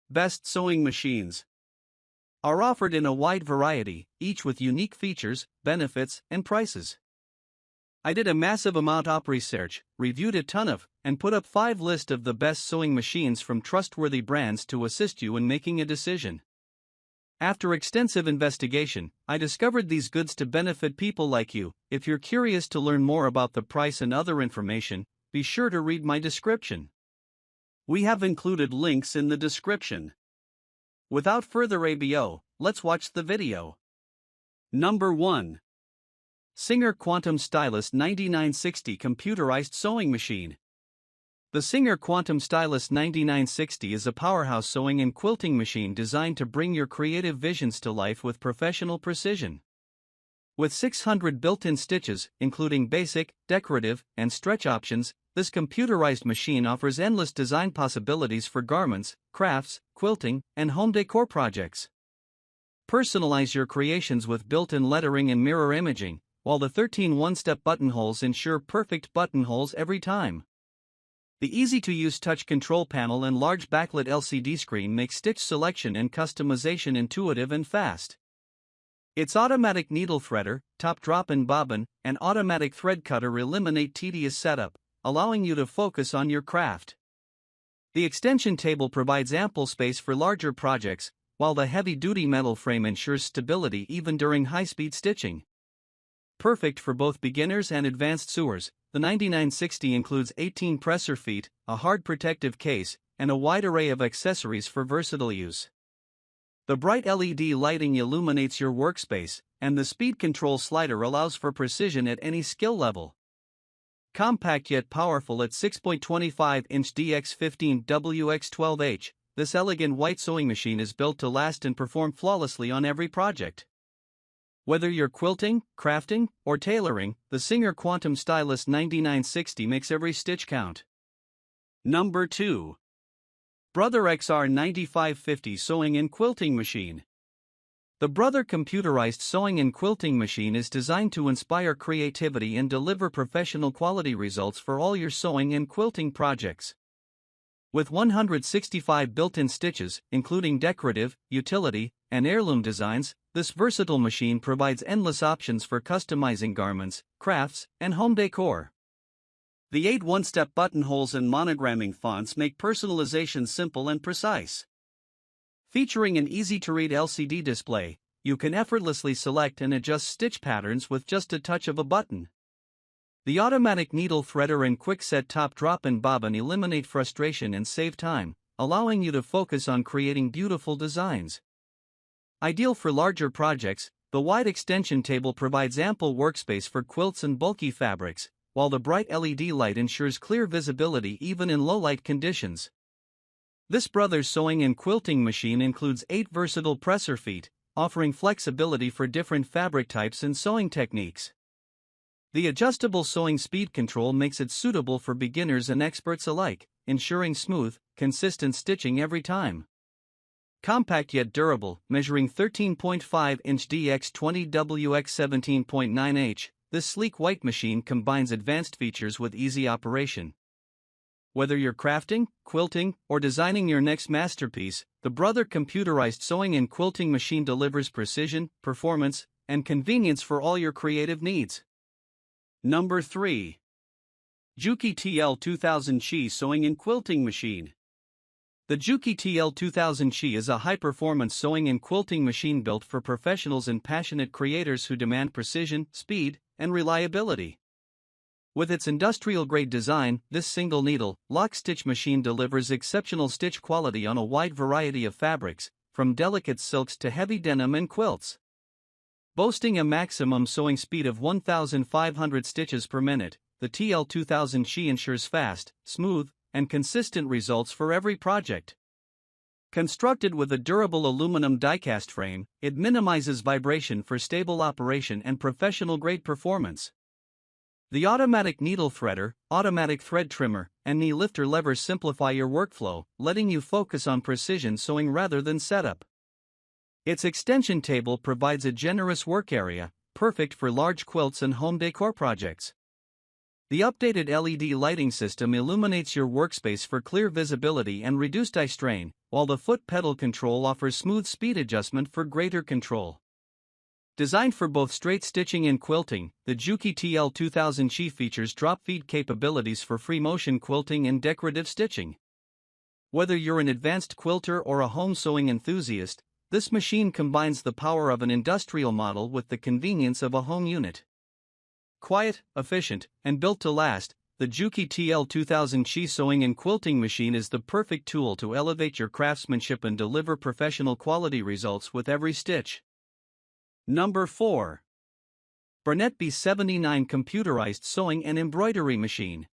Best sewing machines are offered in a wide variety, each with unique features, benefits, and prices. I did a massive amount of research, reviewed a ton of, and put up 5 lists of the best sewing machines from trustworthy brands to assist you in making a decision. After extensive investigation, I discovered these goods to benefit people like you. If you're curious to learn more about the price and other information, be sure to read my description. We have included links in the description. Without further ado, let's watch the video. Number 1. Singer Quantum Stylist 9960 Computerized Sewing Machine. The Singer Quantum Stylist 9960 is a powerhouse sewing and quilting machine designed to bring your creative visions to life with professional precision. With 600 built-in stitches, including basic, decorative, and stretch options, this computerized machine offers endless design possibilities for garments, crafts, quilting, and home decor projects. Personalize your creations with built-in lettering and mirror imaging, while the 13 one-step buttonholes ensure perfect buttonholes every time. The easy-to-use touch control panel and large backlit LCD screen make stitch selection and customization intuitive and fast. Its automatic needle threader, top drop and bobbin, and automatic thread cutter eliminate tedious setup, allowing you to focus on your craft. The extension table provides ample space for larger projects, while the heavy-duty metal frame ensures stability even during high-speed stitching. Perfect for both beginners and advanced sewers, the 9960 includes 18 presser feet, a hard protective case, and a wide array of accessories for versatile use. The bright LED lighting illuminates your workspace, and the speed control slider allows for precision at any skill level. Compact yet powerful at 6.25-inch DX15WX12H, this elegant white sewing machine is built to last and perform flawlessly on every project. Whether you're quilting, crafting, or tailoring, the Singer Quantum Stylist 9960 makes every stitch count. Number 2. Brother XR 9550 Sewing and Quilting Machine. The Brother Computerized Sewing and Quilting Machine is designed to inspire creativity and deliver professional quality results for all your sewing and quilting projects. With 165 built-in stitches, including decorative, utility, and heirloom designs, this versatile machine provides endless options for customizing garments, crafts, and home decor. The 8 one-step buttonholes and monogramming fonts make personalization simple and precise. Featuring an easy-to-read LCD display, you can effortlessly select and adjust stitch patterns with just a touch of a button. The automatic needle threader and quick-set top drop and bobbin eliminate frustration and save time, allowing you to focus on creating beautiful designs. Ideal for larger projects, the wide extension table provides ample workspace for quilts and bulky fabrics, while the bright LED light ensures clear visibility even in low-light conditions. This Brothers Sewing and Quilting Machine includes 8 versatile presser feet, offering flexibility for different fabric types and sewing techniques. The adjustable sewing speed control makes it suitable for beginners and experts alike, ensuring smooth, consistent stitching every time. Compact yet durable, measuring 13.5-inch DX20WX17.9H, this sleek white machine combines advanced features with easy operation. Whether you're crafting, quilting, or designing your next masterpiece, the Brother Computerized Sewing and Quilting Machine delivers precision, performance, and convenience for all your creative needs. Number 3. JUKI TL2000 Chi Sewing and Quilting Machine. The JUKI TL2000 Chi is a high-performance sewing and quilting machine built for professionals and passionate creators who demand precision, speed, and reliability. With its industrial-grade design, this single-needle, lock-stitch machine delivers exceptional stitch quality on a wide variety of fabrics, from delicate silks to heavy denim and quilts. Boasting a maximum sewing speed of 1,500 stitches per minute, the TL2000 Chi ensures fast, smooth, and consistent results for every project. Constructed with a durable aluminum die-cast frame, it minimizes vibration for stable operation and professional-grade performance. The automatic needle threader, automatic thread trimmer, and knee lifter levers simplify your workflow, letting you focus on precision sewing rather than setup. Its extension table provides a generous work area, perfect for large quilts and home decor projects. The updated LED lighting system illuminates your workspace for clear visibility and reduced eye strain, while the foot pedal control offers smooth speed adjustment for greater control. Designed for both straight stitching and quilting, the JUKI TL2000 features drop-feed capabilities for free motion quilting and decorative stitching. Whether you're an advanced quilter or a home sewing enthusiast, this machine combines the power of an industrial model with the convenience of a home unit. Quiet, efficient, and built to last, the JUKI TL2000 sewing and quilting machine is the perfect tool to elevate your craftsmanship and deliver professional quality results with every stitch. Number 4. Bernette B79 Computerized Sewing and Embroidery Machine.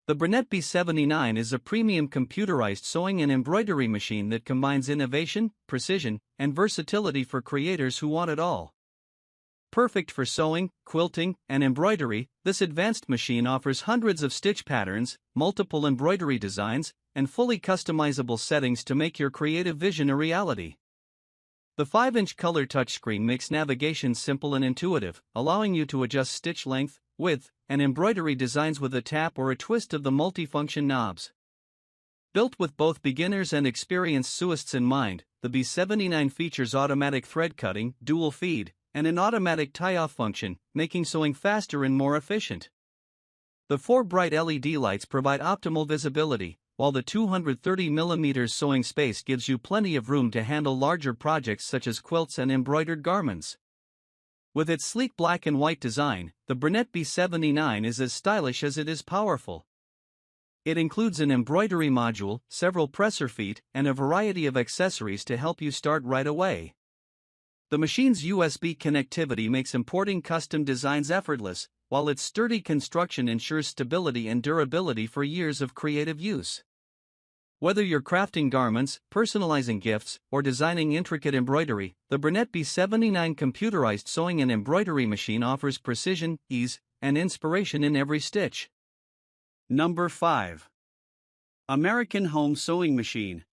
The Bernette B79 is a premium computerized sewing and embroidery machine that combines innovation, precision, and versatility for creators who want it all. Perfect for sewing, quilting, and embroidery, this advanced machine offers hundreds of stitch patterns, multiple embroidery designs, and fully customizable settings to make your creative vision a reality. The 5-inch color touchscreen makes navigation simple and intuitive, allowing you to adjust stitch length, width, and embroidery designs with a tap or a twist of the multifunction knobs. Built with both beginners and experienced sewists in mind, the B79 features automatic thread cutting, dual feed, and an automatic tie-off function, making sewing faster and more efficient. The 4 bright LED lights provide optimal visibility, while the 230mm sewing space gives you plenty of room to handle larger projects such as quilts and embroidered garments. With its sleek black and white design, the Bernette B79 is as stylish as it is powerful. It includes an embroidery module, several presser feet, and a variety of accessories to help you start right away. The machine's USB connectivity makes importing custom designs effortless, while its sturdy construction ensures stability and durability for years of creative use. Whether you're crafting garments, personalizing gifts, or designing intricate embroidery, the Bernette B79 computerized sewing and embroidery machine offers precision, ease, and inspiration in every stitch. Number 5. American Home Sewing Machine.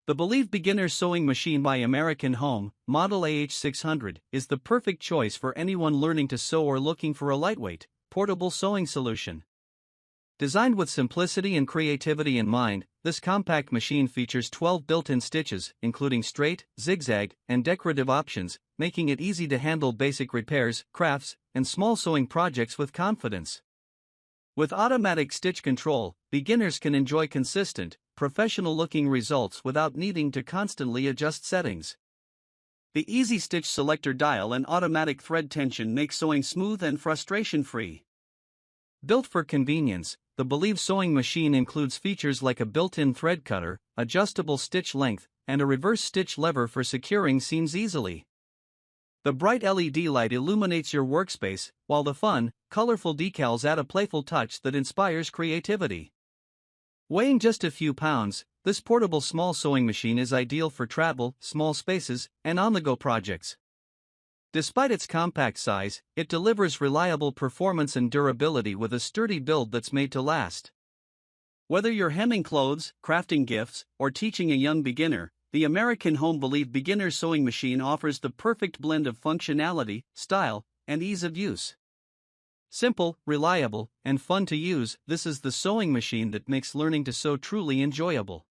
The Believe Beginner Sewing Machine by American Home, model AH600, is the perfect choice for anyone learning to sew or looking for a lightweight, portable sewing solution. Designed with simplicity and creativity in mind, this compact machine features 12 built-in stitches, including straight, zigzag, and decorative options, making it easy to handle basic repairs, crafts, and small sewing projects with confidence. With automatic stitch control, beginners can enjoy consistent, professional-looking results without needing to constantly adjust settings. The Easy Stitch Selector dial and automatic thread tension make sewing smooth and frustration-free. Built for convenience, the Believe sewing machine includes features like a built-in thread cutter, adjustable stitch length, and a reverse stitch lever for securing seams easily. The bright LED light illuminates your workspace, while the fun, colorful decals add a playful touch that inspires creativity. Weighing just a few pounds, this portable small sewing machine is ideal for travel, small spaces, and on-the-go projects. Despite its compact size, it delivers reliable performance and durability with a sturdy build that's made to last. Whether you're hemming clothes, crafting gifts, or teaching a young beginner, the American Home Believe Beginner Sewing Machine offers the perfect blend of functionality, style, and ease of use. Simple, reliable, and fun to use, this is the sewing machine that makes learning to sew truly enjoyable.